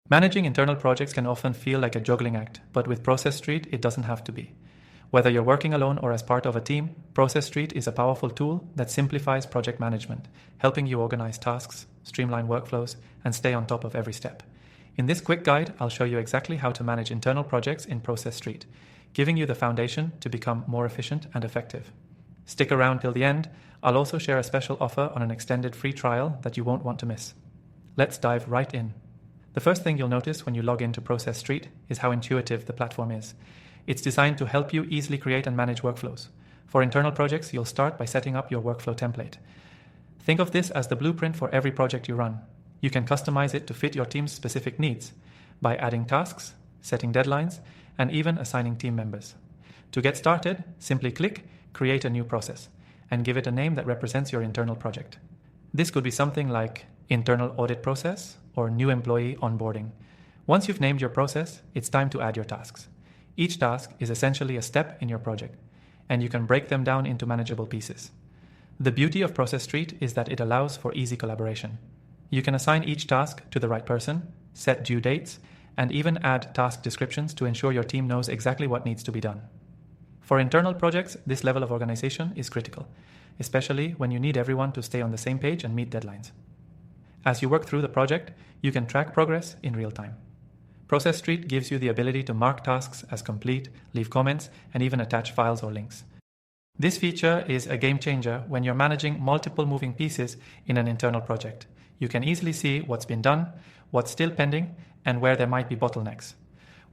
Managing internal projects can often feel like a juggling act, but with Process.st, it doesn't have to be. Whether you're working alone or as part of a team, Process.st is a powerful tool that simplifies project management, helping you organize tasks, streamline workflows, and stay on top of every step. In this quick guide, I'll show you exactly how to manage internal projects in Process.st, giving you the foundation to become more efficient and effective. Stick around till the end. I'll also share a special offer on an extended free trial that you won't want to miss. Let's dive right in. The first thing you'll notice when you log into Process.st is how intuitive the platform is. It's designed to help you easily create and manage workflows. For internal projects, you'll start by setting up your workflow template. Think of this as the blueprint for every project you run. You can customize it to fit your team's specific needs by adding tasks, setting deadlines, and even assigning team members. To get started, simply click Create a new process and give it a name that represents your internal project. This could be something like Internal Audit Process or New Employee Onboarding. Once you've named your process, it's time to add your tasks. Each task is essentially a step in your project, and you can break them down into manageable pieces. The beauty of Process.st is that it allows for easy collaboration. You can assign each task to the right person, set due dates, and even add task descriptions to ensure your team knows exactly what needs to be done. For internal projects, this level of organization is critical, especially when you need everyone to stay on the same page and meet deadlines. As you work through the project, you can track progress in real time. Process.st gives you the ability to mark tasks as complete, leave comments, and even attach files or links. This feature is a game changer when you're managing multiple moving pieces in an internal project. You can easily see what's been done, what's still pending, and where there might be bottlenecks.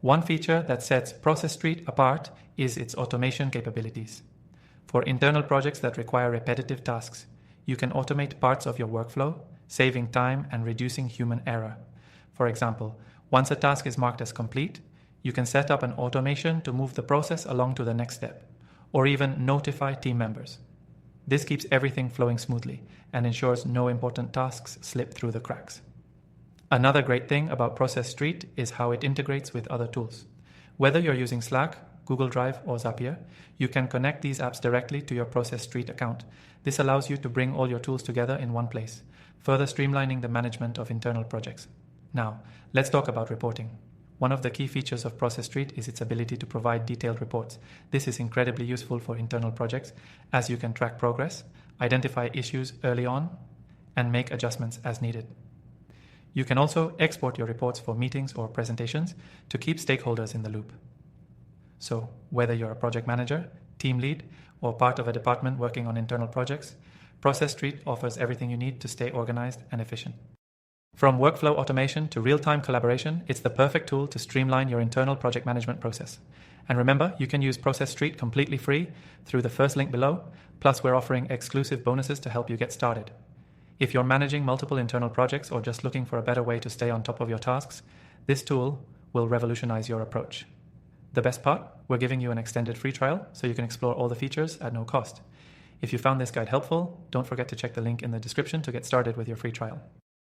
One feature that sets Process.st apart is its automation capabilities. For internal projects that require repetitive tasks, you can automate parts of your workflow, saving time and reducing human error. For example, once a task is marked as complete, you can set up an automation to move the process along to the next step, or even notify team members. This keeps everything flowing smoothly and ensures no important tasks slip through the cracks. Another great thing about Process.st is how it integrates with other tools. Whether you're using Slack, Google Drive, or Zapier, you can connect these apps directly to your Process.st account. This allows you to bring all your tools together in one place, further streamlining the management of internal projects. Now, let's talk about reporting. One of the key features of Process.st is its ability to provide detailed reports. This is incredibly useful for internal projects, as you can track progress, identify issues early on, and make adjustments as needed. You can also export your reports for meetings or presentations to keep stakeholders in the loop. So, whether you're a project manager, team lead, or part of a department working on internal projects, Process.st offers everything you need to stay organized and efficient. From workflow automation to real-time collaboration, it's the perfect tool to streamline your internal project management process. And remember, you can use Process.st completely free through the first link below, plus we're offering exclusive bonuses to help you get started. If you're managing multiple internal projects or just looking for a better way to stay on top of your tasks, this tool will revolutionize your approach. The best part, we're giving you an extended free trial so you can explore all the features at no cost. If you found this guide helpful, don't forget to check the link in the description to get started with your free trial.